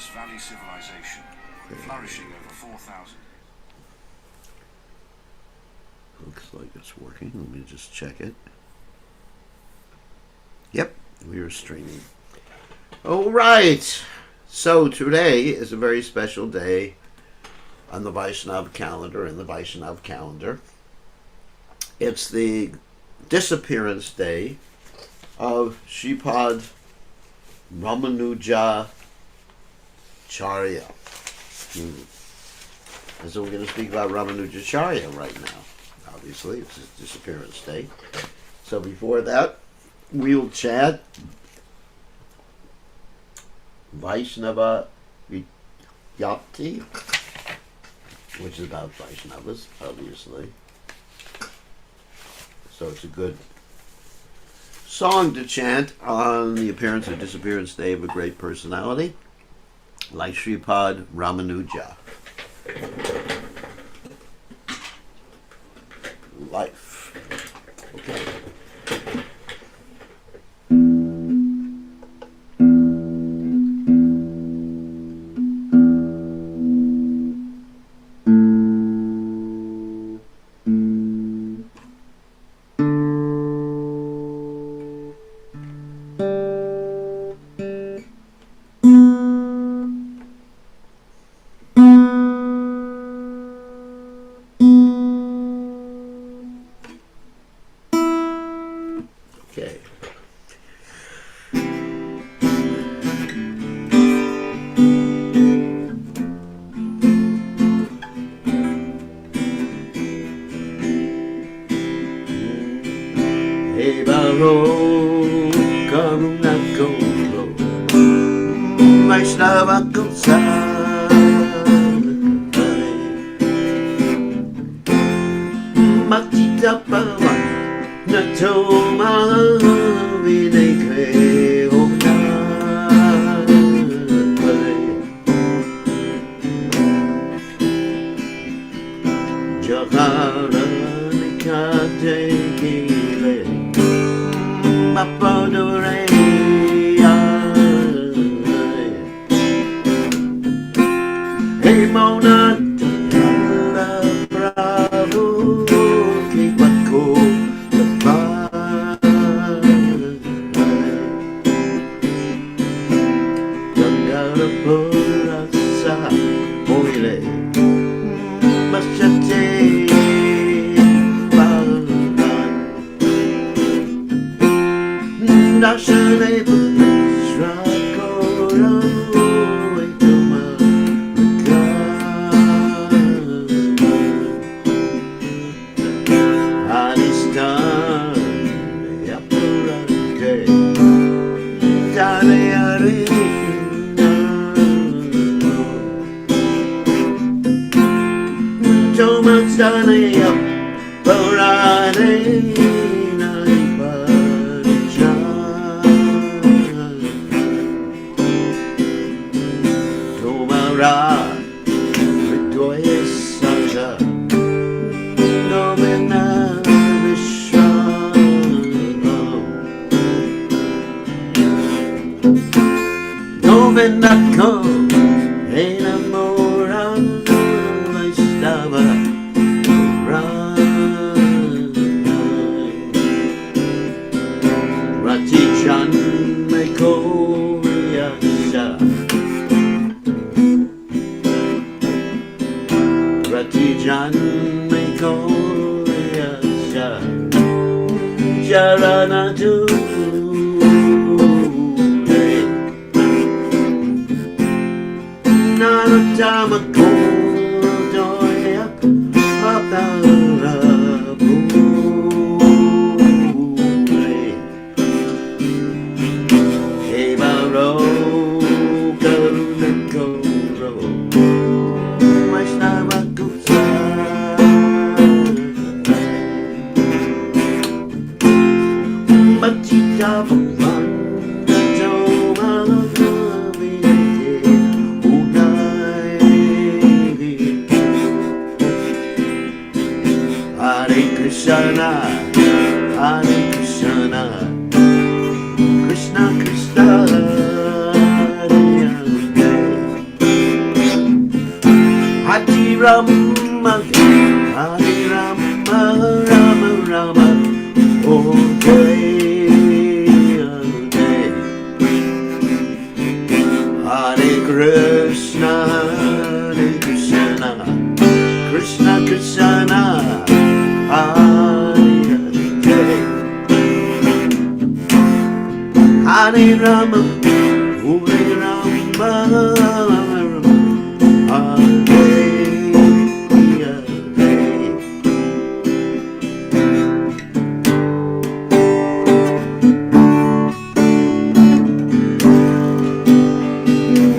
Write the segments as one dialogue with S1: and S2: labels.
S1: Indus Valley civilization, flourishing over 4,000.
S2: Looks like it's working. Let me just check it. Yep, we are streaming. All right. So today is a very special day on the Vaishnav calendar, in the Vaishnav calendar. It's the disappearance day of Sripad Ramanujacarya. And so we're going to speak about Ramanujacarya right now. Obviously, it's his disappearance day. So before that, we'll chat Vaishnava Vidyapti, which is about Vaishnavas, obviously. So it's a good song to chant on the appearance or disappearance day of a great personality like Sripad Ramanuja. Life. Okay. Rama, Hare Rama, Rama Rama, all day, all day. Hare Krishna, Hare Krishna, Krishna Krishna, Hare Hare. Hare Rama, Hare Rama,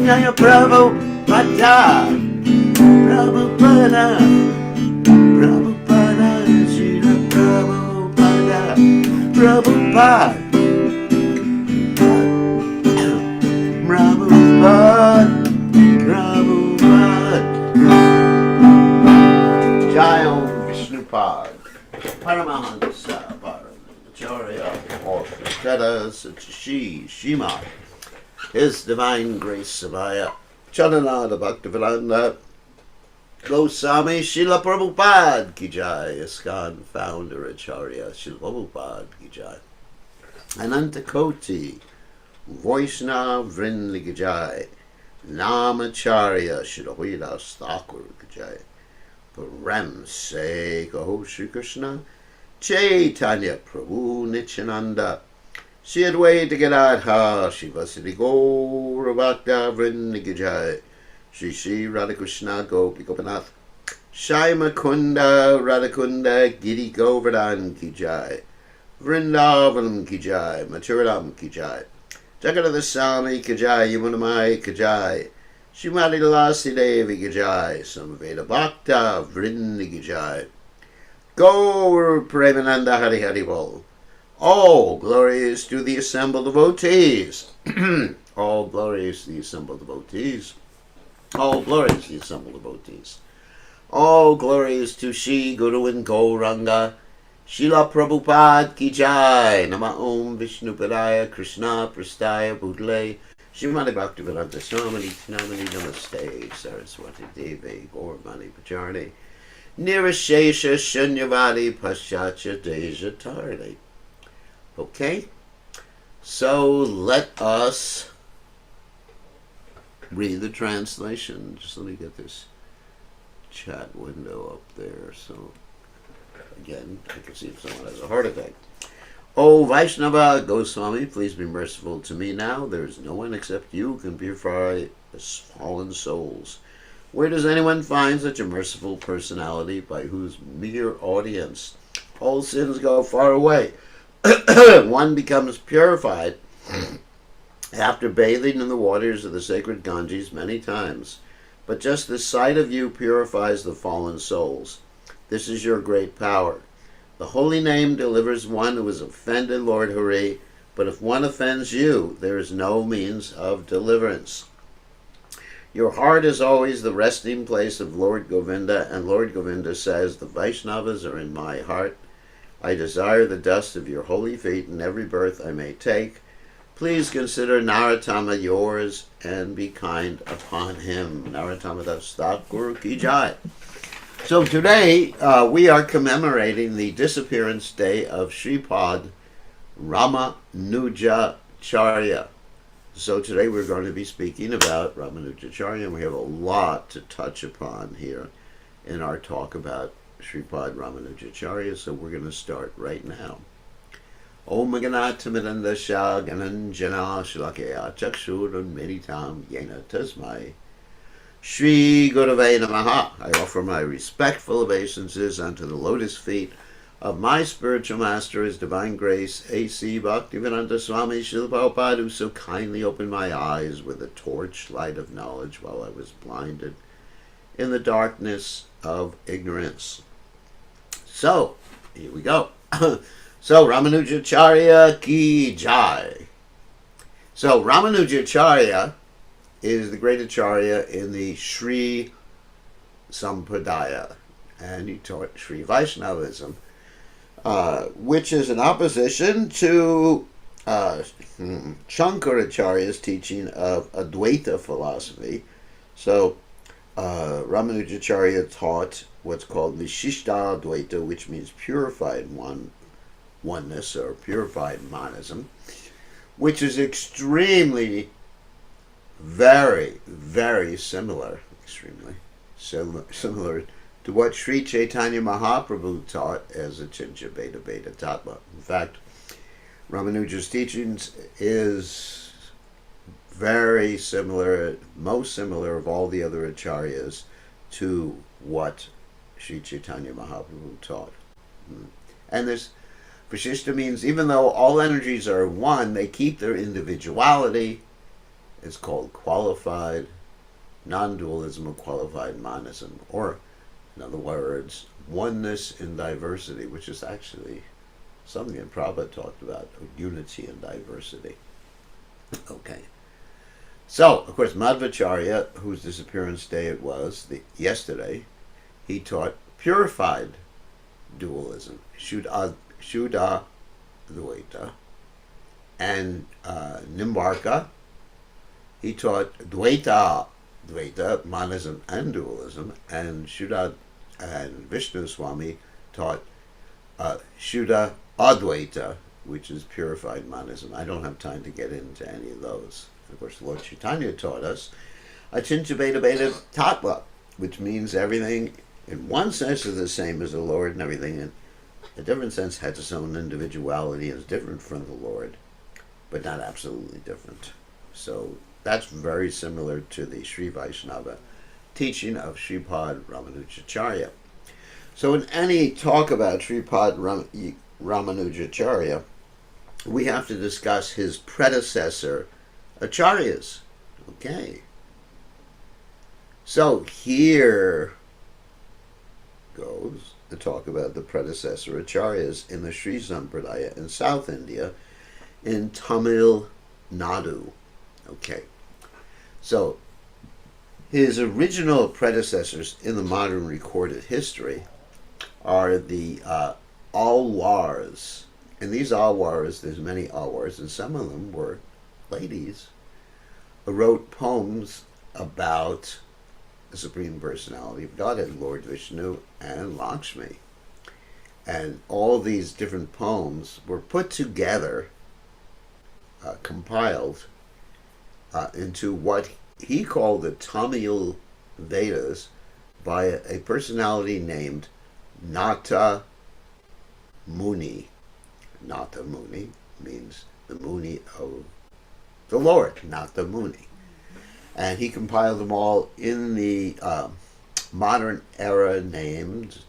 S2: Jaya Prabhupada, Prabhupada, Prabhupada, Srila Prabhupada, Prabhupada, Prabhupada, Prabhupada. Jai Om Vishnupad, Paramahansa, Paramacharya, or Teta Sachishi Shima. His Divine Grace Savaya, Chananada Bhaktivedanta, Goswami Srila Prabhupada Ki Jai, ISKCON Founder Acharya Srila Prabhupada Ki Jai, Anantakoti, Vaishnava Vrind Ki Jai, Namacharya Srila Hridas Thakur Ki Jai, Param Se Kaho Shri Krishna, Chaitanya Prabhu Nityananda, Shri Advaita Gadadhar Shivasati Gaura Bhakta Vrinda Ki Jai, Shri Shri Radhakrishna Gopi Gopinath, Shaima Kunda Radhakunda Giri Govardhan Ki Jai, Vrindavanam Ki Jai, Mathuram Ki Jai, Jagannath Swami Ki Jai, Yamunamai Ki Jai, Shrimati Lalasi Devi Ki Jai, Samveda Bhakta Vrinda Ki Jai, Gaur Premananda Hari Hari Bol. All glories to the assembled devotees. All glories to the assembled devotees. All glories to the assembled devotees. All glories to Shri Guru and Gauranga. Srila Prabhupada Ki Jai. Nama Om Vishnu Padaya Krishna Prastaya Budle. Srimati Bhaktivedanta Swami Namani Namaste Saraswati Devi Gaurmani Pacharni. Nirashesha Shunyavadi Paschacha Deja Tardi. Okay, so let us read the translation. Just let me get this chat window up there. So, again, I can see if someone has a heart attack. Oh, Vaishnava Goswami, please be merciful to me now. There is no one except you who can purify fallen souls. Where does anyone find such a merciful personality by whose mere audience all sins go far away? One becomes purified after bathing in the waters of the sacred Ganges many times, but just the sight of you purifies the fallen souls. This is your great power. The holy name delivers one who has offended Lord Hari, but if one offends you, there is no means of deliverance. Your heart is always the resting place of Lord Govinda, and Lord Govinda says, the Vaishnavas are in my heart. I desire the dust of your holy feet in every birth I may take. Please consider Narottama yours and be kind upon him. Narottama Das Thakur Ki Jai. So today we are commemorating the disappearance day of Sripad Ramanujacarya. So today we're going to be speaking about Ramanujacarya, and we have a lot to touch upon here in our talk about Sripad Ramanujacarya, so we're going to start right now. Om Ganatamidananda Shah Gananjana Shalakaya Chakshuran Meditam Yena Tasmai Shri Gurave Namaha. I offer my respectful obeisances unto the lotus feet of my spiritual master, His Divine Grace, A.C. Bhaktivedanta Swami Srila Prabhupada, who so kindly opened my eyes with the torchlight of knowledge while I was blinded in the darkness of ignorance. So, here we go. So, Ramanujacarya Ki Jai. So, Ramanujacarya is the great Acharya in the Sri Sampradaya, and he taught Sri Vaishnavism, which is in opposition to Shankaracharya's teaching of Advaita philosophy. So, Ramanujacarya taught what's called Vishishta Advaita, which means purified oneness or purified monism, which is extremely, very, very similar, similar to what Sri Chaitanya Mahaprabhu taught as a Chincha Beta Beta Tattva. In fact, Ramanuja's teachings is very similar, most similar of all the other acharyas to what Sri Chaitanya Mahaprabhu taught. And this Vishishta means even though all energies are one, they keep their individuality. It's called qualified non-dualism or qualified monism, or in other words, oneness in diversity, which is actually something that Prabhupada talked about, unity and diversity. Okay. So, of course, Madhvacharya, whose disappearance day it was, yesterday, he taught purified dualism, Shuddha Dvaita, and Nimbarka, he taught Dvaita, monism and dualism, and Shuddha and Vishnu Swami taught Shuddha Advaita, which is purified monism. I don't have time to get into any of those. Of course, Lord Chaitanya taught us Achincha Beta Beta Tattva, which means everything in one sense is the same as the Lord, and everything in a different sense has its own individuality, is different from the Lord, but not absolutely different. So that's very similar to the Sri Vaishnava teaching of Sripad Ramanujacharya. So in any talk about Sripad Ramanujacharya, we have to discuss his predecessor acharyas. Okay. So here goes the talk about the predecessor acharyas in the Sri Sampradaya in South India, in Tamil Nadu. Okay. So his original predecessors in the modern recorded history are the Alwars. And these Alwars, there's many Alwars, and some of them were ladies who wrote poems about the Supreme Personality of Godhead, Lord Vishnu and Lakshmi. And all these different poems were put together, compiled into what he called the Tamil Vedas by a personality named Nata Muni. Nata Muni means the Muni of the Lord, Nata Muni. And he compiled them all in the modern era named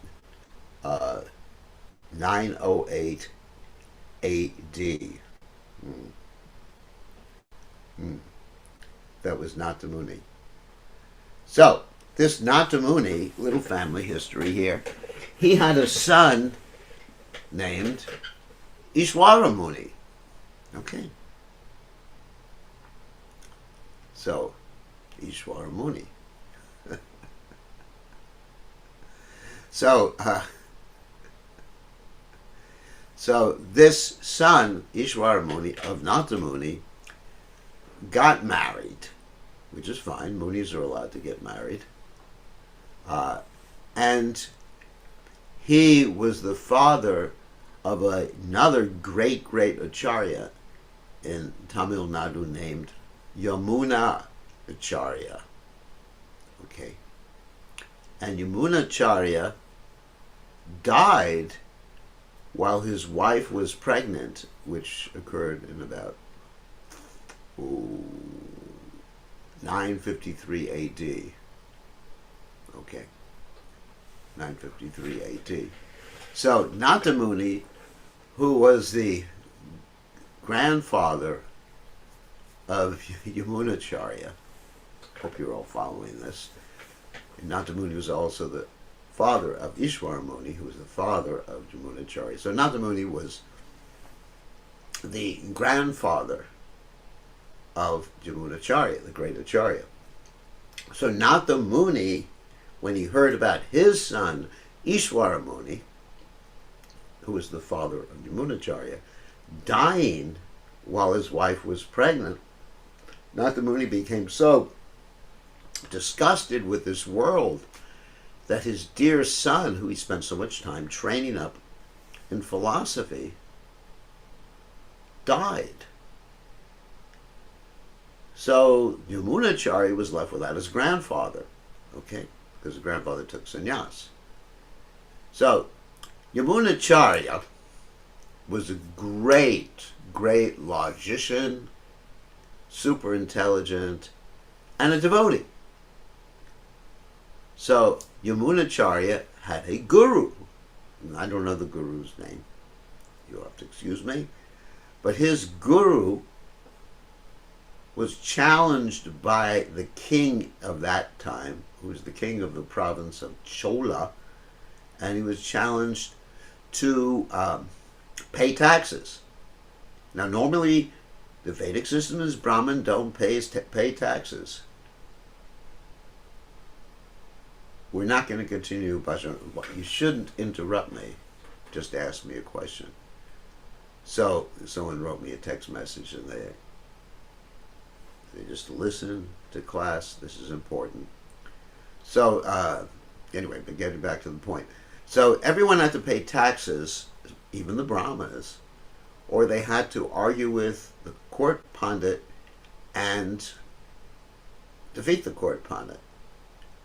S2: 908 AD. That was Nata Muni. So, this Nata Muni, little family history here, he had a son named Ishwara Muni. Okay. So, Ishwara Muni. So this son, Ishwara Muni of Nata Muni, got married, which is fine. Munis are allowed to get married. And he was the father of another great acharya in Tamil Nadu named Yamunacharya. Okay. And Yamunacharya died while his wife was pregnant, which occurred in about 953 AD. Okay. 953 AD. So Nata Muni, who was the grandfather of Yamunacharya, hope you're all following this, and Nata Muni was also the father of Ishwara Muni, who was the father of Yamunacharya. So Nata Muni was the grandfather of Yamunacharya, the great acharya. So Nata Muni, when he heard about his son Ishwara Muni, who was the father of Yamunacharya, dying while his wife was pregnant, Nata Muni became so disgusted with this world, that his dear son, who he spent so much time training up in philosophy, died. So Yamunacharya was left without his grandfather, okay, because his grandfather took sannyas. So Yamunacharya was a great, great logician, super intelligent, and a devotee. So Yamunacharya had a guru. I don't know the guru's name. You'll have to excuse me. But his guru was challenged by the king of that time, who was the king of the province of Chola, and he was challenged to pay taxes. Now, normally, the Vedic system is Brahmin don't pay taxes. We're not going to continue, Bhajan. You shouldn't interrupt me. Just ask me a question. So, someone wrote me a text message, and they just listen to class. This is important. So, anyway, but getting back to the point. So, everyone had to pay taxes, even the Brahmanas, or they had to argue with the court pandit and defeat the court pandit.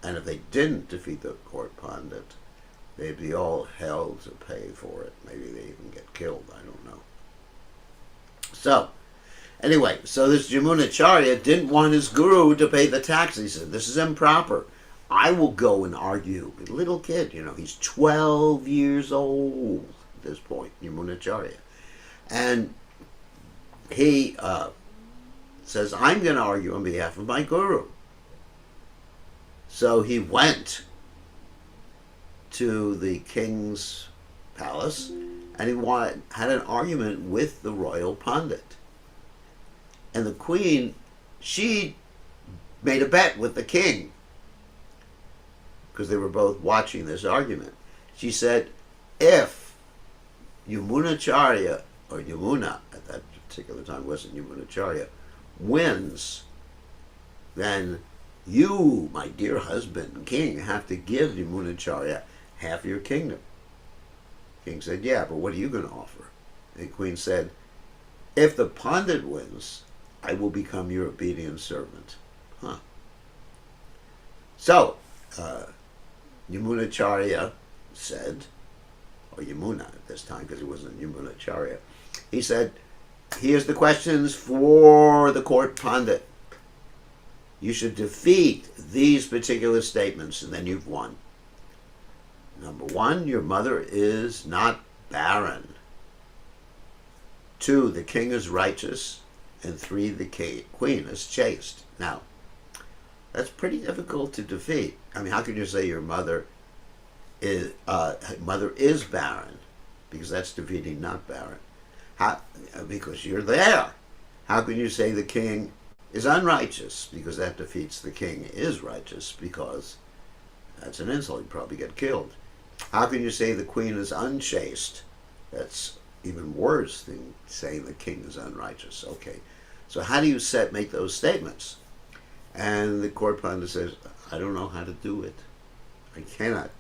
S2: And if they didn't defeat the court pandit, they'd be all held to pay for it. Maybe they even get killed. I don't know. So, anyway, so this Yamunacharya didn't want his guru to pay the tax. He said, this is improper. I will go and argue. A little kid, he's 12 years old at this point, Yamunacharya. And he says, I'm going to argue on behalf of my guru. So he went to the king's palace and he had an argument with the royal pandit. And the queen, she made a bet with the king because they were both watching this argument. She said, if Yamunacharya, or Yamuna at that particular time wasn't Yamunacharya, wins, then you, my dear husband, king, have to give Yamunacharya half your kingdom. King said, yeah, but what are you going to offer? And the queen said, if the pandit wins, I will become your obedient servant. So, Yamunacharya said, or Yamuna at this time, because it wasn't Yamunacharya, he said, here's the questions for the court pandit. You should defeat these particular statements, and then you've won. Number one, your mother is not barren. 2, the king is righteous. And 3, the queen is chaste. Now, that's pretty difficult to defeat. I mean, how can you say your mother is barren? Because that's defeating not barren. Because you're there. How can you say the king is unrighteous? Because that defeats the king is righteous, because that's an insult. You'd probably get killed. How can you say the queen is unchaste? That's even worse than saying the king is unrighteous. Okay, so how do you make those statements? And the court pandit says, I don't know how to do it. I cannot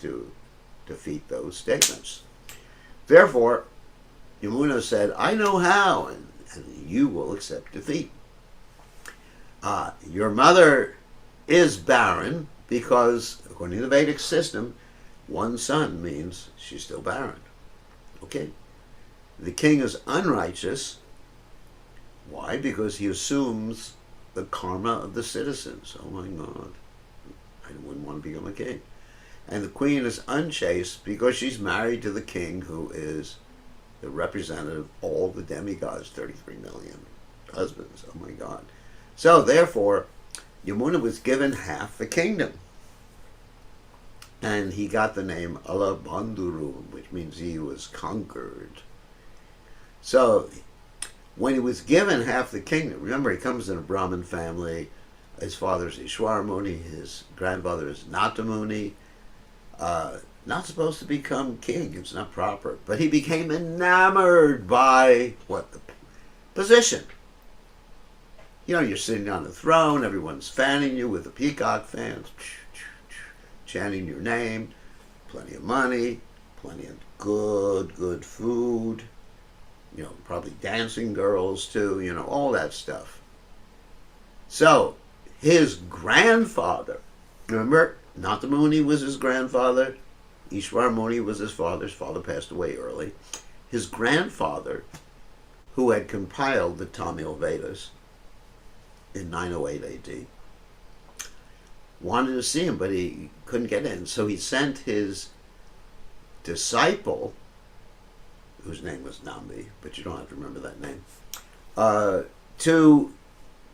S2: defeat those statements. Therefore, Yamuna said, I know how, and you will accept defeat. Your mother is barren because, according to the Vedic system, one son means she's still barren. Okay? The king is unrighteous. Why? Because he assumes the karma of the citizens. Oh my God. I wouldn't want to become a king. And the queen is unchaste because she's married to the king, who is the representative of all the demigods, 33 million husbands. Oh my God. So therefore, Yamuna was given half the kingdom. And he got the name Alabanduru, which means he was conquered. So when he was given half the kingdom, remember he comes in a Brahmin family, his father is Ishwara Muni, his grandfather is Nata Muni, not supposed to become king, it's not proper, but he became enamored by, the position. You're sitting on the throne, everyone's fanning you with the peacock fans, chanting your name, plenty of money, plenty of good food, probably dancing girls too, all that stuff. So, his grandfather, remember, Nanda Muni was his grandfather, Ishwara Muni was his father. His father passed away early. His grandfather, who had compiled the Tamil Vedas in 908 AD, wanted to see him, but he couldn't get in. So he sent his disciple, whose name was Nambi, but you don't have to remember that name, to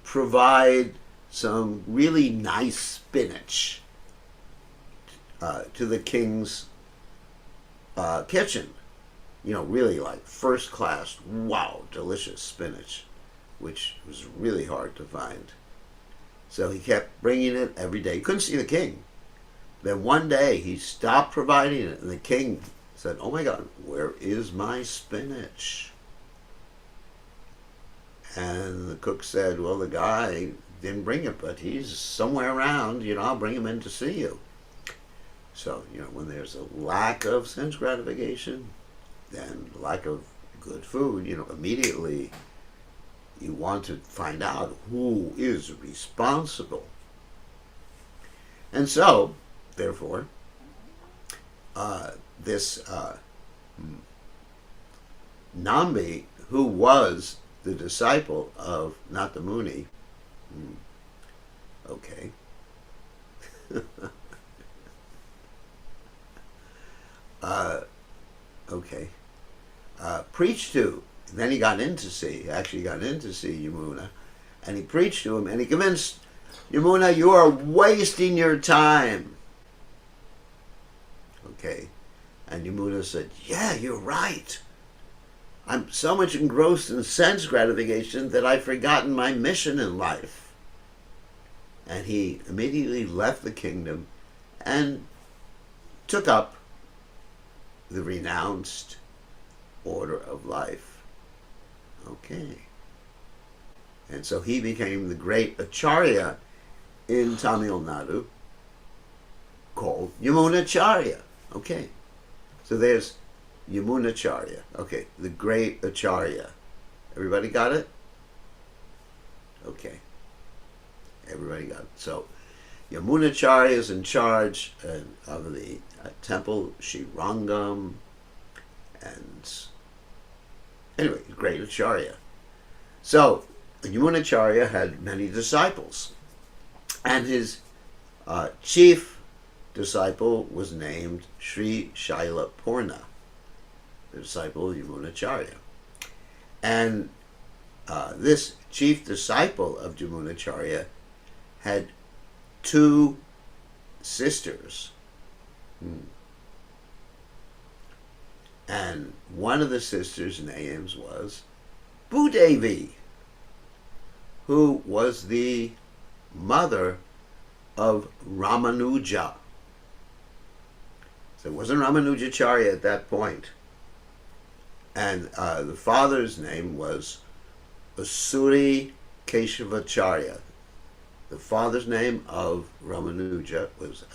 S2: provide some really nice spinach to the king's kitchen. Really like first class, wow, delicious spinach, which was really hard to find. So he kept bringing it every day. He couldn't see the king. Then one day he stopped providing it, and the king said, "Oh my God, where is my spinach?" And the cook said, "Well, the guy didn't bring it, but he's somewhere around. I'll bring him in to see you." So, when there's a lack of sense gratification, then lack of good food, immediately you want to find out who is responsible. And so, therefore, this Nambi, who was the disciple of Nanda Muni, okay, preached to. And then he got in to see Yamuna, and he preached to him, and he convinced Yamuna, "You are wasting your time." Okay, and Yamuna said, "Yeah, you're right. I'm so much engrossed in sense gratification that I've forgotten my mission in life." And he immediately left the kingdom and took up the renounced order of life. Okay. And so he became the great Acharya in Tamil Nadu, called Yamunacharya. Okay. So there's Yamunacharya. Okay. The great Acharya. Everybody got it? Okay. Everybody got it. So Yamunacharya is in charge of the temple Srirangam, and anyway, great Acharya. So Yamunacharya had many disciples, and his chief disciple was named Sri Shaila Purna, the disciple of Yamunacharya. And this chief disciple of Yamunacharya had two sisters. And one of the sisters' names was Bhudevi, who was the mother of Ramanuja. So it wasn't Ramanujacharya at that point. And the father's name was Asuri Keshavacharya. The father's name of Ramanuja was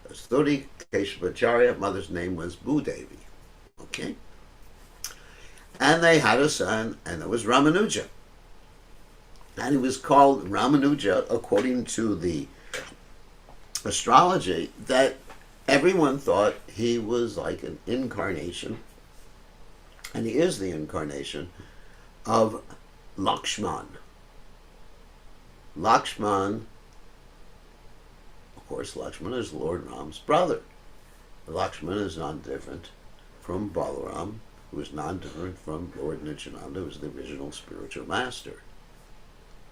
S2: Asuri Keshavacharya. Mother's name was Bhudevi. Okay? And they had a son, and it was Ramanuja. And he was called Ramanuja according to the astrology, that everyone thought he was like an incarnation, and he is the incarnation of Lakshman. Lakshman, of course, Lakshman is Lord Ram's brother. Lakshman is not different from Balaram, who is not different from Lord Nityananda, who was the original spiritual master.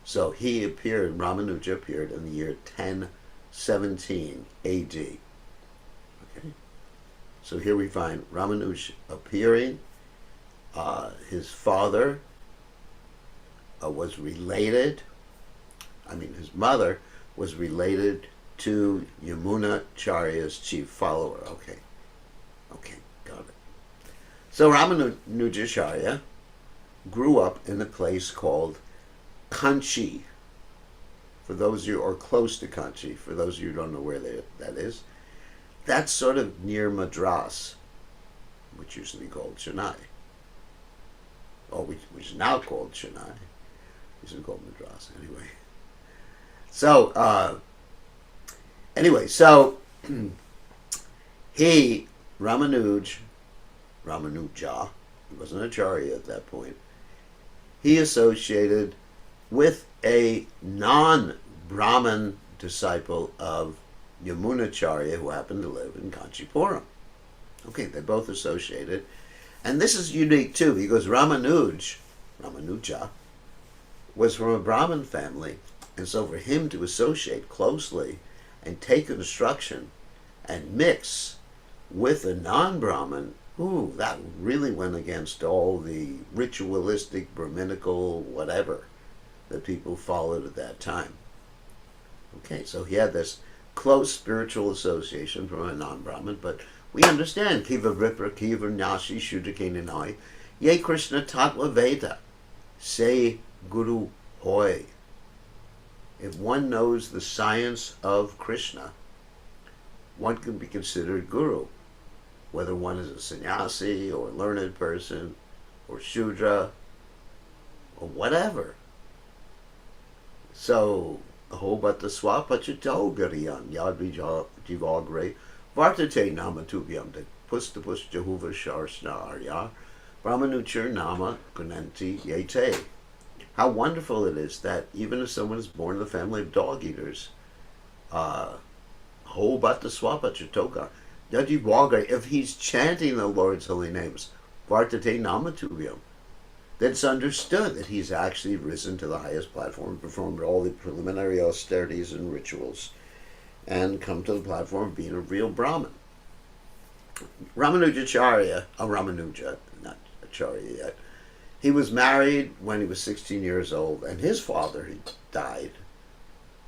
S2: So he appeared, Ramanuja appeared in the year 1017 AD. Okay? So here we find Ramanuja appearing. His father was related, his mother was related to Yamunacharya's chief follower. Okay, got it. So Ramanujacharya grew up in a place called Kanchi. for those of you, or close to Kanchi, for those of you who don't know where that is, that's sort of near Madras, which used to be called Chennai, or which is now called Chennai. It used to be called Madras, anyway. So, he, Ramanuja, he wasn't an Acharya at that point, he associated with a non-Brahmin disciple of Yamunacharya who happened to live in Kanchipuram. Okay, they both associated. And this is unique too, because Ramanuja, was from a Brahmin family, and so for him to associate closely and take instruction and mix with a non-Brahmin, that really went against all the ritualistic, Brahminical, whatever, that people followed at that time. Okay, so he had this close spiritual association from a non-Brahmin, but we understand, Kiva Vipra, Kiva Nyashi, Shuddhakinanai, Ye Krishna Tatva Veda, say Guru Hoy. If one knows the science of Krishna, one can be considered Guru, whether one is a sannyasi or a learned person or Shudra or whatever. So, Hobata Swapachito Gariyan Yadvi Jivagre Vartate Nama Tubyam de Pustapus Jehuva Sharsna Arya Ramanujar Nama Gunanti Yete. How wonderful it is that even if someone is born in the family of dog eaters, Hobata Swapachitoga Yaji Wagre, if he's chanting the Lord's holy names, Vartate Nama Tubyam, that's understood that he's actually risen to the highest platform, and performed all the preliminary austerities and rituals, and come to the platform of being a real Brahmin. Ramanuja, not Acharya yet, he was married when he was 16 years old, and his father, he died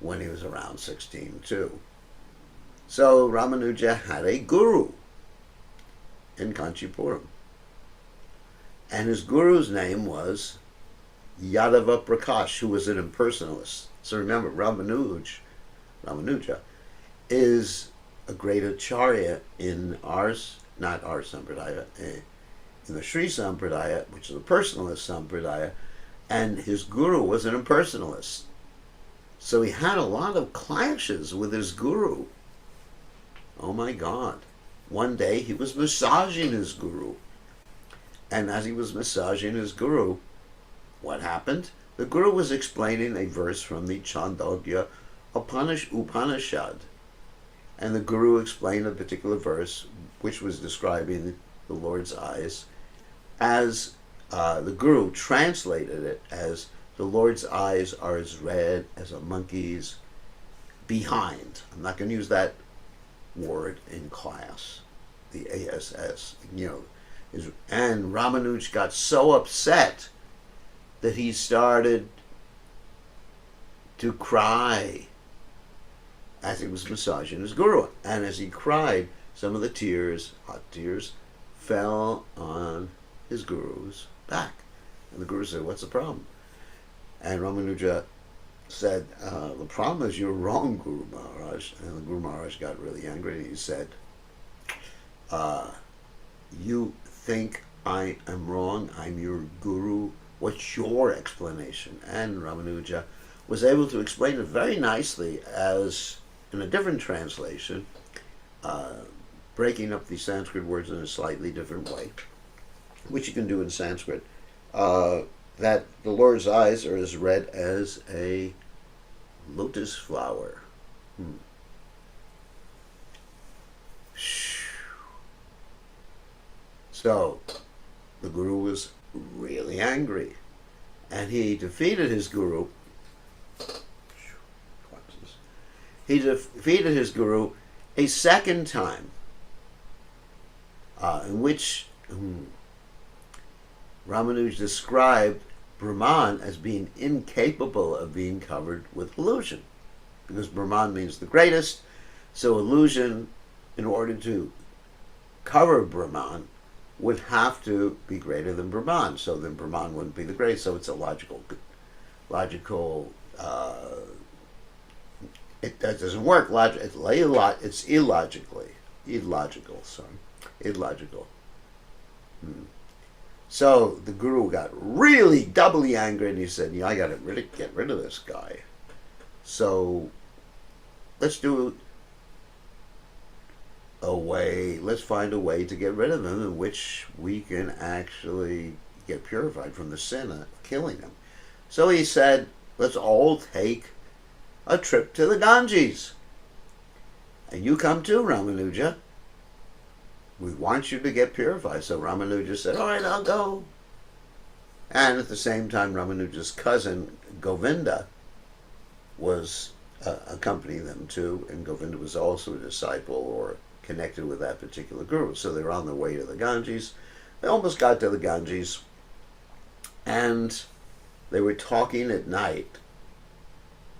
S2: when he was around 16 too. So Ramanuja had a guru in Kanchipuram. And his guru's name was Yadava Prakash, who was an impersonalist. So remember, Ramanuja is a great acharya in not our sampradaya, in the Sri Sampradaya, which is a personalist sampradaya, and his guru was an impersonalist. So he had a lot of clashes with his guru. Oh my God. One day he was massaging his guru. And as he was massaging his guru, what happened? The guru was explaining a verse from the Chandogya Upanishad. And the guru explained a particular verse, which was describing the Lord's eyes, as the guru translated it as the Lord's eyes are as red as a monkey's behind. I'm not going to use that word in class, the ASS, and Ramanuj got so upset that he started to cry as he was massaging his guru. And as he cried, some of the tears, hot tears, fell on his guru's back. And the guru said, "What's the problem?" And Ramanuja said, "The problem is you're wrong, Guru Maharaj." And the Guru Maharaj got really angry, and he said, "You think I am wrong? I'm your guru. What's your explanation?" And Ramanuja was able to explain it very nicely, as in a different translation, breaking up the Sanskrit words in a slightly different way, which you can do in Sanskrit, that the Lord's eyes are as red as a lotus flower. So, the guru was really angry, and he defeated his guru. He defeated his guru a second time, in which Ramanuj described Brahman as being incapable of being covered with illusion, because Brahman means the greatest, so illusion, in order to cover Brahman, would have to be greater than Brahman, so then Brahman wouldn't be the greatest. So it's a logical It doesn't work. It's illogical. Sorry, illogical. Hmm. So the guru got really doubly angry, and he said, "I got to really get rid of this guy. So let's do a way. Let's find a way to get rid of him, in which we can actually get purified from the sin of killing him." So he said, "Let's all take a trip to the Ganges, and you come too, Ramanuja. We want you to get purified." So Ramanuja said, "All right, I'll go." And at the same time, Ramanuja's cousin Govinda was accompanying them too, and Govinda was also a disciple or connected with that particular guru. So they were on their way to the Ganges. They almost got to the Ganges, and they were talking at night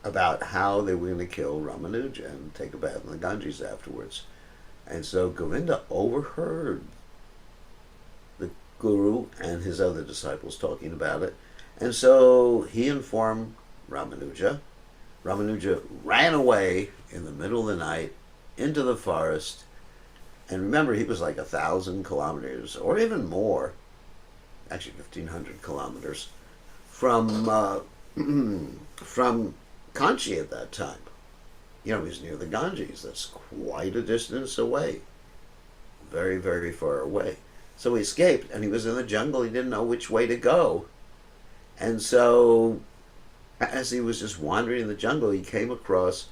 S2: about how they were going to kill Ramanuja and take a bath in the Ganges afterwards. And so Govinda overheard the guru and his other disciples talking about it. And so he informed Ramanuja. Ramanuja ran away in the middle of the night into the forest. And remember, he was like 1,000 kilometers or even more, actually 1,500 kilometers, from from Kanchi at that time. He was near the Ganges. That's quite a distance away. Very, very far away. So he escaped, and he was in the jungle. He didn't know which way to go. And so, as he was just wandering in the jungle, he came across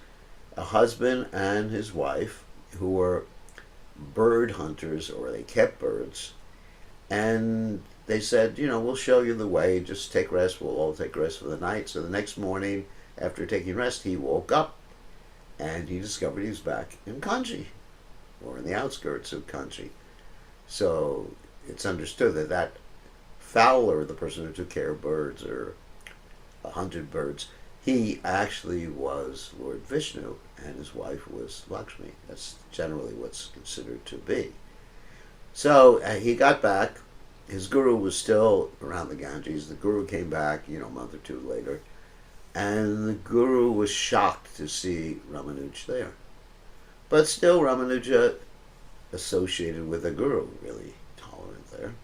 S2: a husband and his wife who were bird hunters, or they kept birds. And they said, we'll show you the way. Just take rest. We'll all take rest for the night. So the next morning, after taking rest, he woke up, and he discovered he was back in Kanchi, or in the outskirts of Kanchi. So it's understood that fowler, the person who took care of birds or hunted birds, he actually was Lord Vishnu, and his wife was Lakshmi. That's generally what's considered to be. So he got back. His guru was still around the Ganges. The guru came back, a month or two later. And the guru was shocked to see Ramanuja there. But still, Ramanuja associated with the guru, really tolerant there.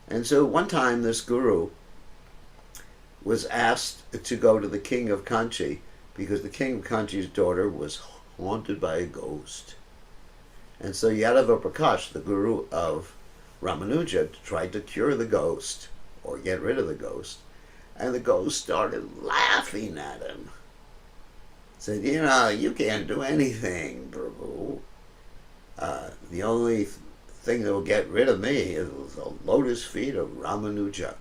S2: And so one time this guru was asked to go to the king of Kanchi, because the king of Kanchi's daughter was haunted by a ghost. And so Yadava Prakash, the guru of Ramanuja, tried to cure the ghost, or get rid of the ghost. And the ghost started laughing at him. Said, you can't do anything, Prabhu. The only thing that will get rid of me is the lotus feet of Ramanuja.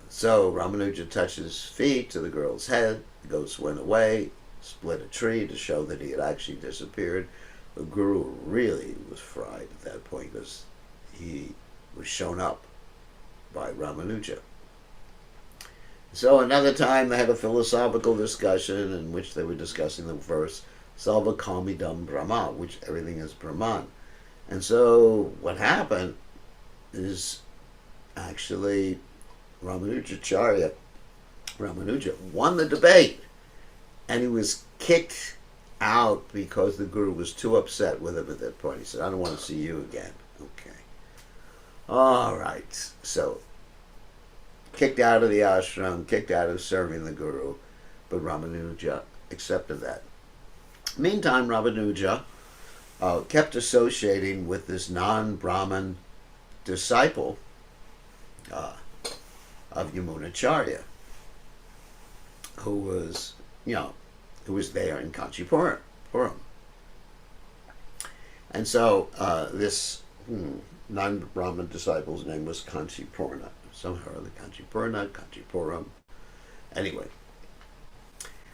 S2: So Ramanuja touched his feet to the girl's head. The ghost went away, split a tree to show that he had actually disappeared. The guru really was fried at that point, because he was shown up by Ramanuja. So another time they had a philosophical discussion in which they were discussing the verse Salva Kamidam Brahma, which everything is Brahman. And so what happened is actually Ramanuja won the debate, and he was kicked out because the guru was too upset with him at that point. He said, "I don't want to see you again." Okay. All right. So kicked out of the ashram, kicked out of serving the guru, but Ramanuja accepted that. Meantime, Ramanuja kept associating with this non-Brahmin disciple of Yamunacharya, who was there in Kanchipuram. And so this non-Brahmin disciple's name was Kanchipurna. Somehow or other, Kanchipuram. Anyway.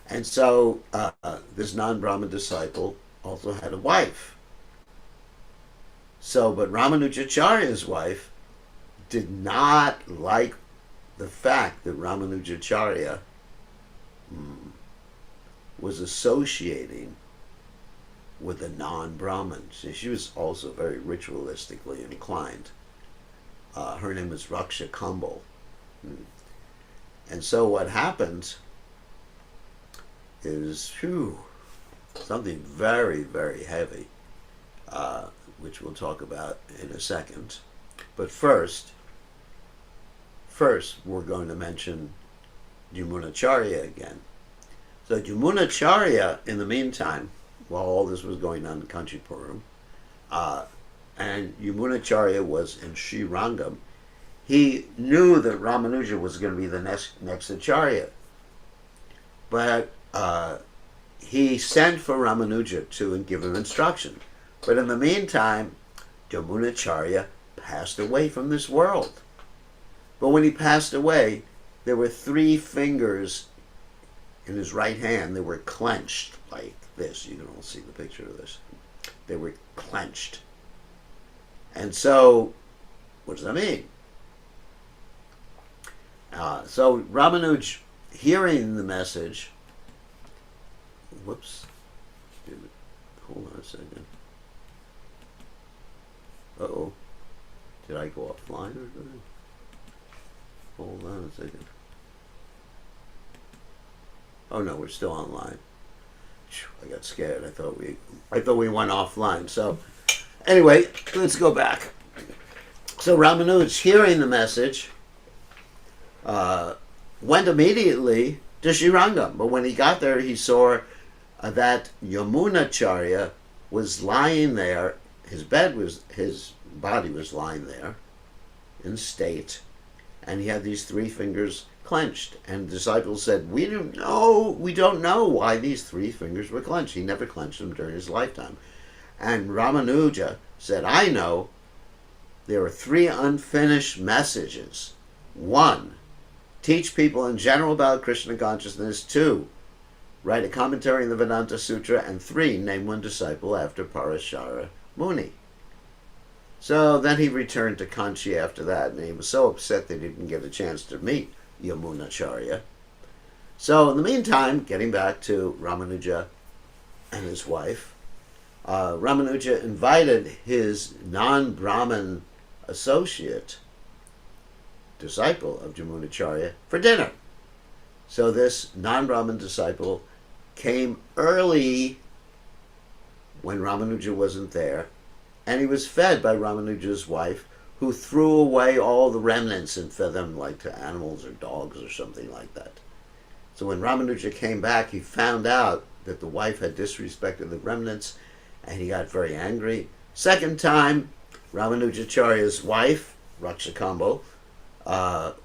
S2: And so this non-Brahmin disciple also had a wife. But Ramanujacarya's wife did not like the fact that Ramanujacarya was associating with a non-Brahmin. She was also very ritualistically inclined. Her name was Raksha Kambal. And so what happened is something very, very heavy, which we'll talk about in a second. But first we're going to mention Ramanujacarya again. So Ramanujacarya, in the meantime, while all this was going on in Kanchipuram, and Ramanujacarya was in Srirangam, he knew that Ramanuja was going to be the next Acharya. But he sent for Ramanuja to give him instruction. But in the meantime, Ramanujacarya passed away from this world. But when he passed away, there were 3 fingers in his right hand. They were clenched like this. You can all see the picture of this. They were clenched. And so, what does that mean? So Ramanuj, hearing the message, whoops, hold on a second. Uh-oh, did I go offline or something? Hold on a second. Oh no, we're still online. I got scared. I thought we went offline. So anyway, let's go back. So Ramanuj, hearing the message, went immediately to Srirangam. But when he got there, he saw that Ramanujacarya was lying there. His body was lying there in state, and he had these 3 fingers clenched. And the disciples said, we don't know why these 3 fingers were clenched. He never clenched them during his lifetime. And Ramanuja said, I know. There are 3 unfinished messages. 1, teach people in general about Krishna consciousness. 2, write a commentary in the Vedanta Sutra. And 3, name one disciple after Parashara Muni. So then he returned to Kanchi after that, and he was so upset that he didn't get a chance to meet Ramanujacarya. So in the meantime, getting back to Ramanuja and his wife, Ramanuja invited his non-Brahmin associate, disciple of Ramanujacarya, for dinner. So this non-Brahmin disciple came early when Ramanuja wasn't there, and he was fed by Ramanuja's wife, who threw away all the remnants and fed them like to animals or dogs or something like that. So when Ramanuja came back, he found out that the wife had disrespected the remnants, and he got very angry. Second time, Ramanujacarya's wife, Rakshakambo,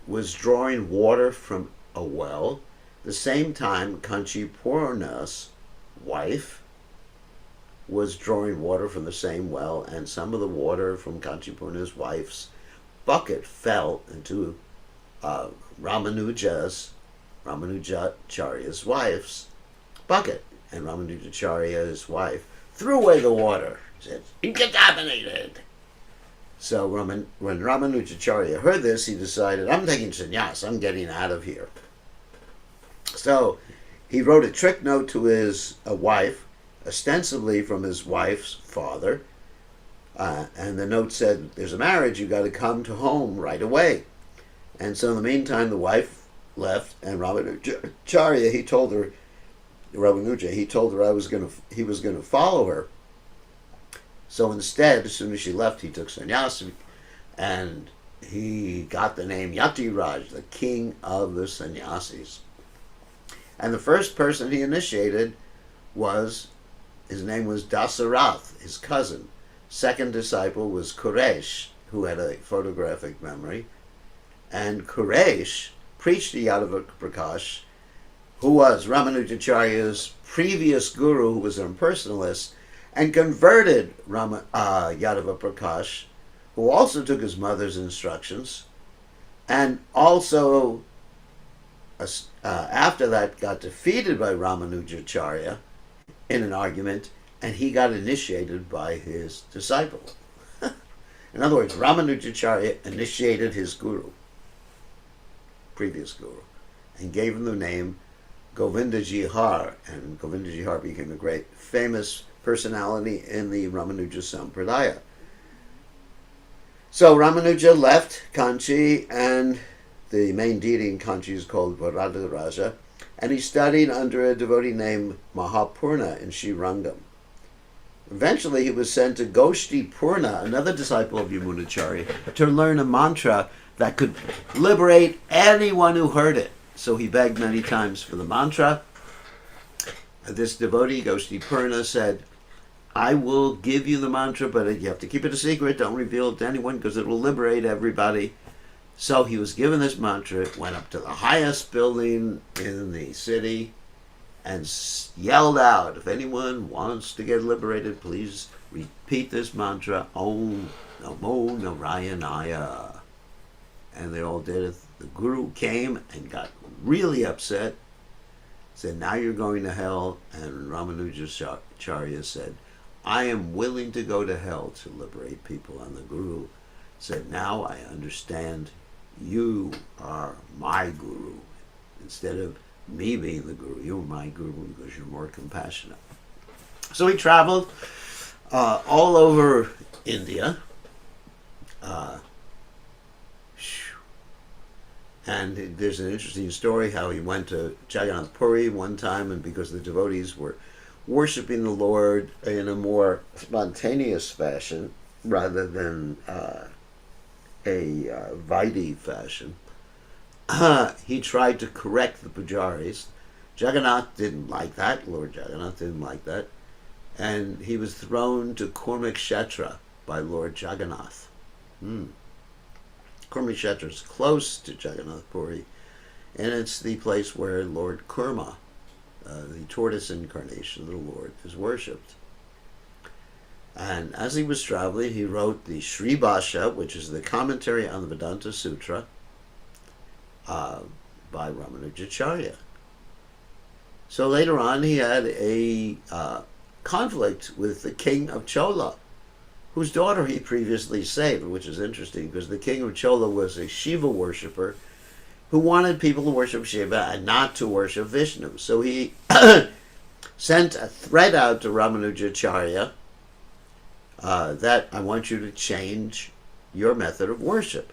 S2: was drawing water from a well. The same time, Kanchipurna's wife was drawing water from the same well, and some of the water from Kanchipurna's wife's bucket fell into Ramanujacarya's wife's bucket. And Ramanujacarya's wife threw away the water, said, "It's contaminated." So when Ramanujacarya heard this, he decided, I'm taking sannyas, I'm getting out of here. So he wrote a trick note to his wife, ostensibly from his wife's father, and the note said, there's a marriage, you got to come to home right away. And so in the meantime, the wife left, and Ramanujacarya, he told her he was going to follow her. So instead, as soon as she left, he took sannyas, and he got the name Yatiraj, the king of the sannyasis. And the first person he initiated his name was Dasarath, his cousin. Second disciple was Quresh, who had a photographic memory. And Quresh preached to Yadava Prakash, who was Ramanujacarya's previous guru, who was an impersonalist, and converted Yadava Prakash, who also took his mother's instructions, and also after that got defeated by Ramanujacarya in an argument, and he got initiated by his disciple. In other words, Ramanujacarya initiated his previous guru, and gave him the name Govindajihar, and Govindajihar became a great famous personality in the Ramanuja Sampradaya. So Ramanuja left Kanchi, and the main deity in Kanchi is called Varadaraja, and he studied under a devotee named Mahapurna in Srirangam. Eventually, he was sent to Goshti Purna, another disciple of Yamunacharya, to learn a mantra that could liberate anyone who heard it. So he begged many times for the mantra. This devotee, Goshti Purna, said, I will give you the mantra, but you have to keep it a secret. Don't reveal it to anyone because it will liberate everybody. So he was given this mantra, went up to the highest building in the city, and yelled out, if anyone wants to get liberated, please repeat this mantra, Om Namo Narayanaya. And they all did it. The guru came and got really upset, said, now you're going to hell. And Ramanujacarya said, I am willing to go to hell to liberate people. And the guru said, now I understand you are my guru. Instead of me being the guru, you're my guru because you're more compassionate. So he traveled all over India. And there's an interesting story how he went to Jagannath Puri one time, and because the devotees were worshiping the Lord in a more spontaneous fashion rather than a Vaidhi fashion, he tried to correct the pujaris. Jagannath didn't like that. Lord Jagannath didn't like that. And he was thrown to Kurmakshetra by Lord Jagannath. Kurmakshetra is close to Jagannath Puri, and it's the place where Lord Kurma, the tortoise incarnation of the Lord, is worshipped. And as he was traveling, he wrote the Sri Bhasha, which is the commentary on the Vedanta Sutra, by Ramanujacarya. So later on, he had a conflict with the king of Chola, whose daughter he previously saved, which is interesting because the king of Chola was a Shiva worshipper who wanted people to worship Shiva and not to worship Vishnu. So he sent a threat out to Ramanujacharya that I want you to change your method of worship.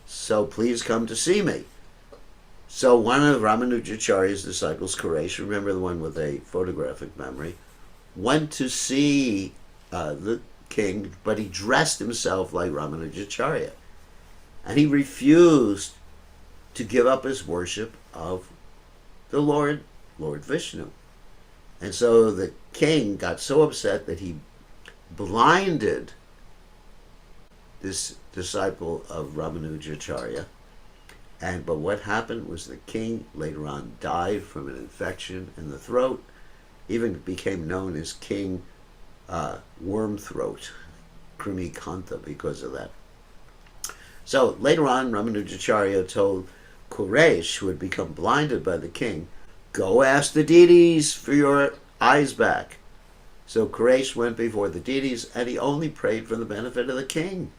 S2: So please come to see me. So one of Ramanujacharya's disciples, Quresh, remember the one with a photographic memory, went to see the king, but he dressed himself like Ramanujacharya. And he refused to give up his worship of the Lord Vishnu. And so the king got so upset that he blinded this disciple of Ramanujacharya. But what happened was the king later on died from an infection in the throat, even became known as King Worm Throat, Krimikanta, because of that. So later on, Ramanujacharya told Quresh, who had become blinded by the king, go ask the deities for your eyes back. So Quresh went before the deities, and he only prayed for the benefit of the king.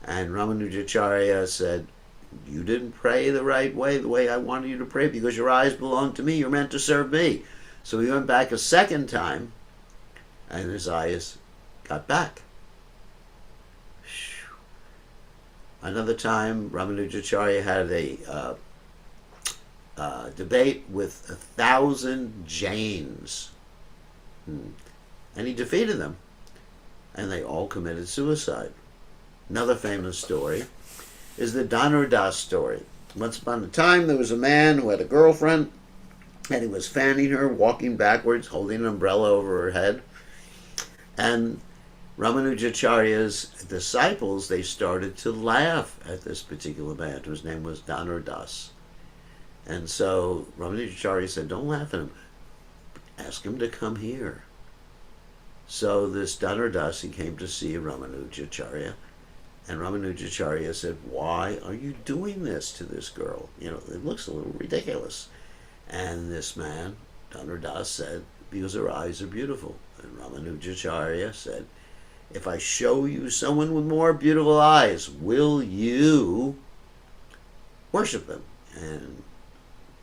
S2: And Ramanujacharya said, you didn't pray the right way, the way I wanted you to pray, because your eyes belong to me. You're meant to serve me. So he went back a second time, and his eyes got back. Another time, Ramanujacharya had a debate with 1,000 Jains. And he defeated them. And they all committed suicide. Another famous story is the Dhanurdas story. Once upon a time, there was a man who had a girlfriend, and he was fanning her, walking backwards, holding an umbrella over her head. And Ramanujacharya's disciples, they started to laugh at this particular man, whose name was Dhanurdas. And so Ramanujacharya said, don't laugh at him. Ask him to come here. So this Dhanurdas, he came to see Ramanujacharya. And Ramanujacharya said, why are you doing this to this girl? It looks a little ridiculous. And this man, Dhanurdas, said, because her eyes are beautiful. And Ramanujacharya said, if I show you someone with more beautiful eyes, will you worship them? And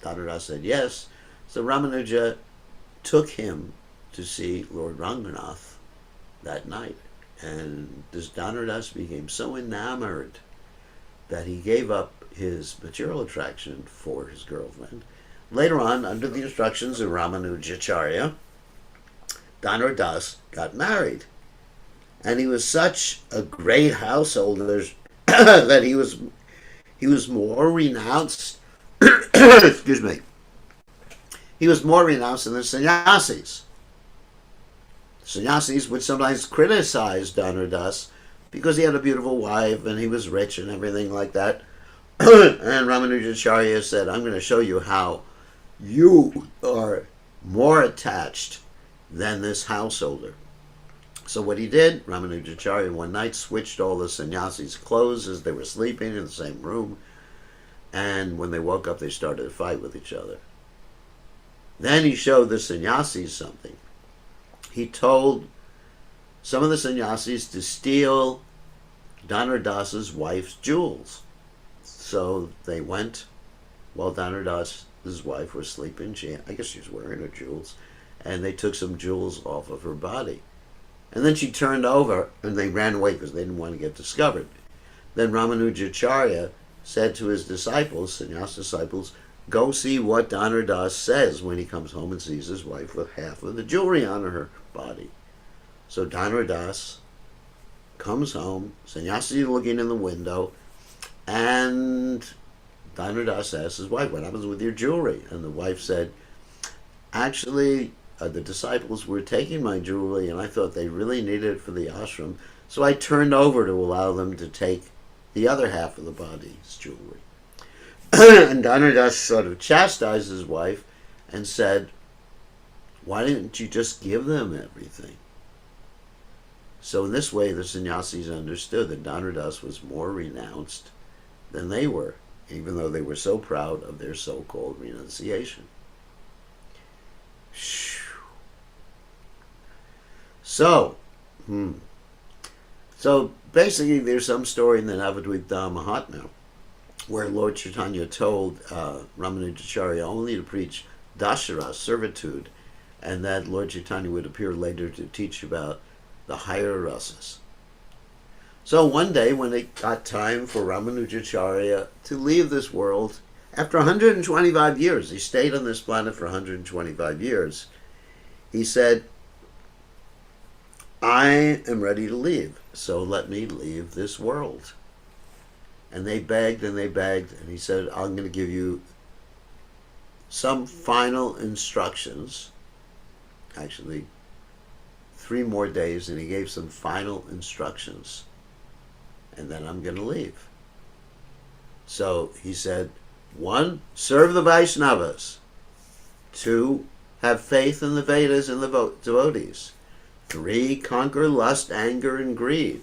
S2: Dhanurdas said, yes. So Ramanuja took him to see Lord Ranganath that night. And this Dhanurdas became so enamored that he gave up his material attraction for his girlfriend, later on, under the instructions of Ramanujacarya, Dhanur Das got married. And he was such a great householder that he was more renounced. Excuse me. He was more renounced than the sannyasis. Sannyasis would sometimes criticize Dhanur Das because he had a beautiful wife and he was rich and everything like that. And Ramanujacharya said, I'm going to show you how you are more attached than this householder. So what he did, Ramanujacharya one night switched all the sannyasis' clothes as they were sleeping in the same room, and when they woke up they started to fight with each other. Then he showed the sannyasis something. He told some of the sannyasis to steal Dhanur Das's wife's jewels. So they went while Dhanur Das's wife was sleeping. I guess she was wearing her jewels, and they took some jewels off of her body. And then she turned over and they ran away because they didn't want to get discovered. Then Ramanujacharya said to his disciples, sannyas disciples, go see what Dhanur Das says when he comes home and sees his wife with half of the jewelry on her body. So Dhanur Das comes home, sannyasi looking in the window, and Dhanur Das asks his wife, what happens with your jewelry? And the wife said, actually, the disciples were taking my jewelry and I thought they really needed it for the ashram, so I turned over to allow them to take the other half of the body's jewelry. And Dhanur Das sort of chastised his wife and said, why didn't you just give them everything? So in this way the sannyasis understood that Dhanur Das was more renounced than they were, even though they were so proud of their so-called renunciation. So basically there's some story in the Navadvip Mahatmya where Lord Chaitanya told Ramanujacharya only to preach Dashara, servitude, and that Lord Chaitanya would appear later to teach about the higher rasas. So one day when it got time for Ramanujacharya to leave this world, after 125 years, he stayed on this planet for 125 years, he said, I am ready to leave, so let me leave this world. And they begged and they begged, and he said, I'm going to give you some final instructions. Actually, 3 more days, and he gave some final instructions. And then I'm going to leave. So he said, 1, serve the Vaishnavas. 2, have faith in the Vedas and the devotees. 3, conquer lust, anger, and greed.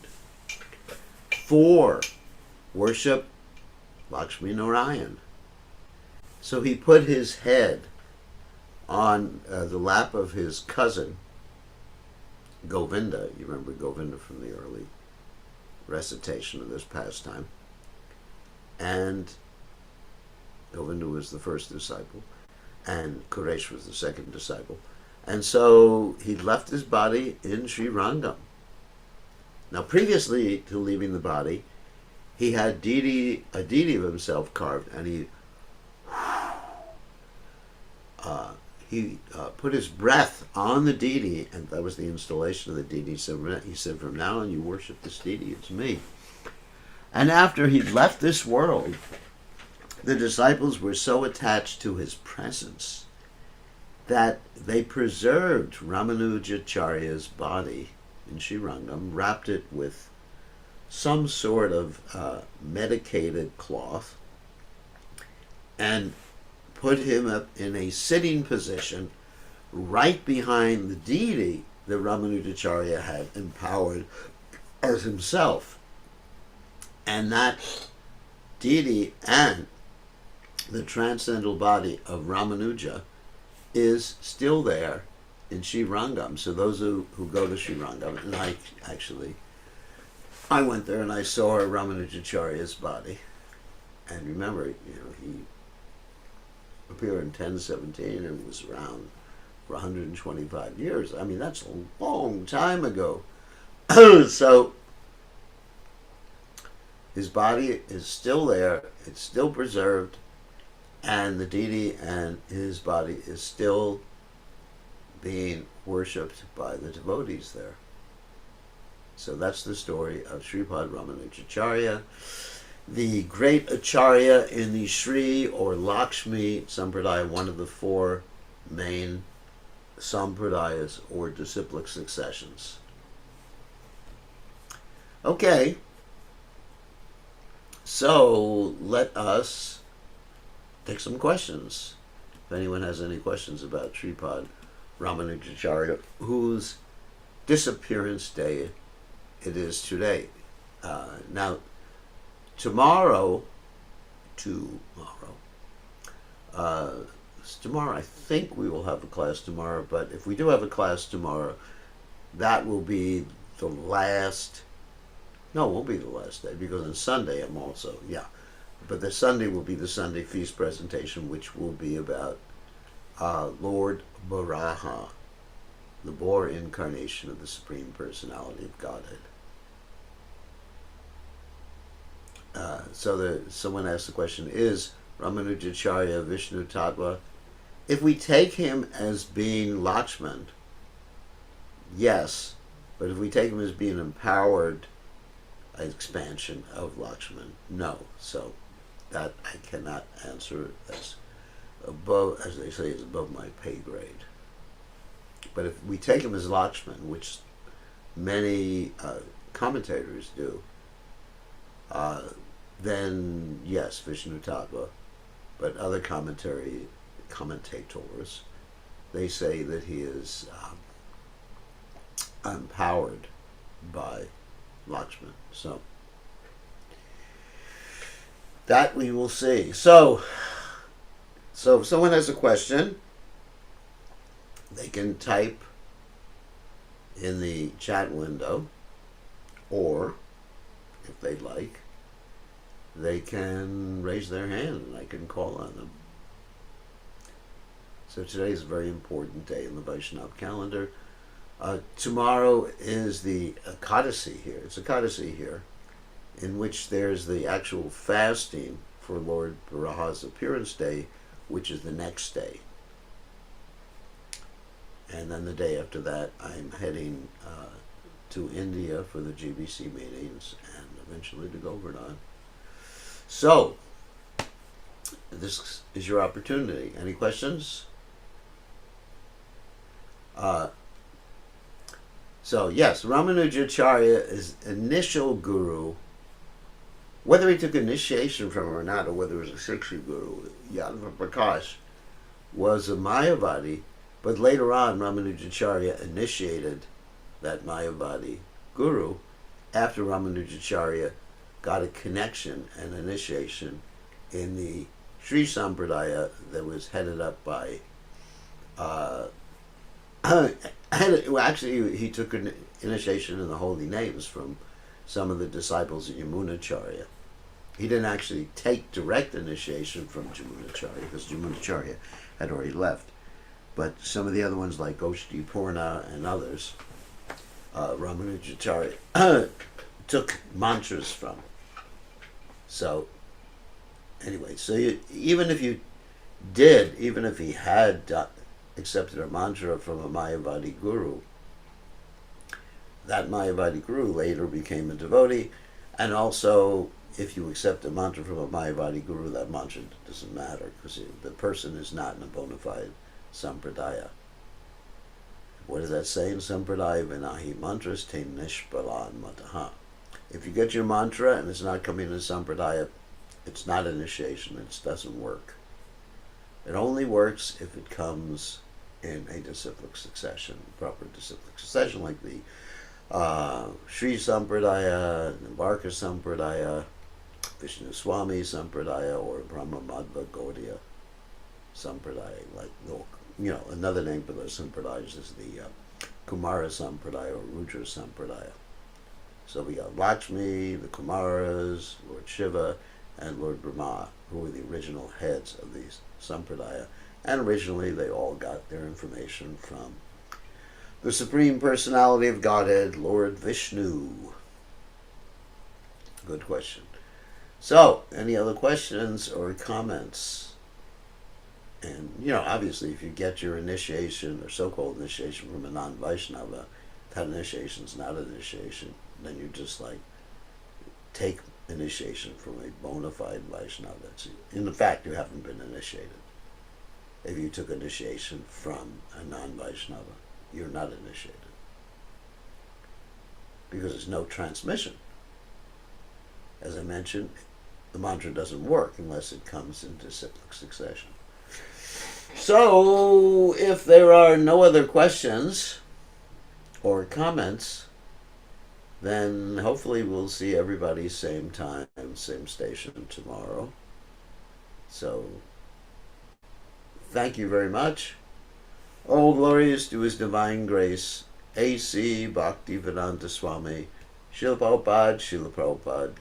S2: 4, worship Lakshmi Narayan. So he put his head on the lap of his cousin, Govinda. You remember Govinda from the early recitation of this pastime. And Govinda was the first disciple, and Kuresh was the second disciple. And so he left his body in Sri Rangam. Now, previously to leaving the body, he had a deity of himself carved, and he put his breath on the deity, and that was the installation of the deity. He said, from now on you worship this deity, it's me. And after he left this world, the disciples were so attached to his presence that they preserved Ramanujacharya's body in Srirangam, wrapped it with some sort of medicated cloth, and put him up in a sitting position right behind the deity that Ramanujacharya had empowered as himself. And that deity and the transcendental body of Ramanuja is still there in Srirangam. So those who go to Srirangam, and I went there and I saw Ramanujacharya's body. And remember, he appeared in 1017 and was around for 125 years. I mean, that's a long time ago. So his body is still there, it's still preserved, and the deity and his body is still being worshipped by the devotees there. So that's the story of Sripad Ramanujacarya, the great Acharya in the Sri or Lakshmi Sampradaya, one of the four main Sampradayas or disciplic successions. Okay, so let us take some questions. If anyone has any questions about Sripad Ramanujacarya, whose disappearance day it is today. Now, tomorrow I think we will have a class tomorrow, but if we do have a class tomorrow, that will be the last, no, it won't be the last day, because on Sunday I'm also, but the Sunday will be the Sunday feast presentation, which will be about Lord Varaha, the boar incarnation of the Supreme Personality of Godhead. Someone asked the question, is Ramanujacharya Vishnu Tattva? If we take him as being Lakshman, yes, but if we take him as being empowered expansion of Lakshman, no. So that I cannot answer. That's above, as they say, is above my pay grade. But if we take him as Lakshman, which many commentators do, then yes, Vishnu Tattva. But other commentators, they say that he is empowered by Lakshman. So that we will see. So if someone has a question, they can type in the chat window, or if they'd like, they can raise their hand and I can call on them. So today is a very important day in the Vaishnava calendar. Tomorrow is the Ekadasi here. It's Ekadasi here, in which there's the actual fasting for Lord Varaha's appearance day, which is the next day. And then the day after that, I'm heading to India for the GBC meetings and eventually to Govardhan. So, this is your opportunity. Any questions? So yes, Ramanujacharya is initial guru. Whether he took initiation from him or not, or whether it was a Siksha guru, Yadava Prakash was a Mayavadi, but later on Ramanujacharya initiated that Mayavadi guru after Ramanujacharya got a connection and initiation in the Sri Sampradaya that was headed up by actually he took an initiation in the holy names from some of the disciples of Yamunacharya. He didn't actually take direct initiation from Yamunacharya because Yamunacharya had already left. But some of the other ones like Goshti Purna and others, Ramanujacharya took mantras from. So, anyway, even if he had accepted a mantra from a Mayavadi guru, that Mayavadi guru later became a devotee, and also if you accept a mantra from a Mayavadi guru, that mantra doesn't matter because the person is not in a bona fide sampradaya. What does that say in sampradaya? Vinahi mantras te nishpalan mataha. If you get your mantra and it's not coming in sampradaya, it's not initiation, it doesn't work. It only works if it comes in a disciplic succession, proper disciplic succession, like the Sri Sampradaya, Nimbarka Sampradaya, Vishnu Swami Sampradaya, or Brahma Madhva Gaudiya Sampradaya. Like, another name for those Sampradayas is the Kumara Sampradaya or Rudra Sampradaya. So we got Lakshmi, the Kumaras, Lord Shiva, and Lord Brahma, who were the original heads of these Sampradaya. And originally they all got their information from the Supreme Personality of Godhead, Lord Vishnu. Good question. So, any other questions or comments? And, obviously, if you get your initiation or so-called initiation from a non-Vaishnava, that initiation's not an initiation. Then you just take initiation from a bona fide Vaishnava. In fact, you haven't been initiated. If you took initiation from a non-Vaishnava, you're not initiated. Because there's no transmission. As I mentioned, the mantra doesn't work unless it comes into cyclic succession. So, if there are no other questions or comments, then hopefully we'll see everybody same time, same station tomorrow. So, thank you very much. All glories to His Divine Grace, A.C. Bhaktivedanta Swami, Srila Prabhupada, Srila Prabhupada.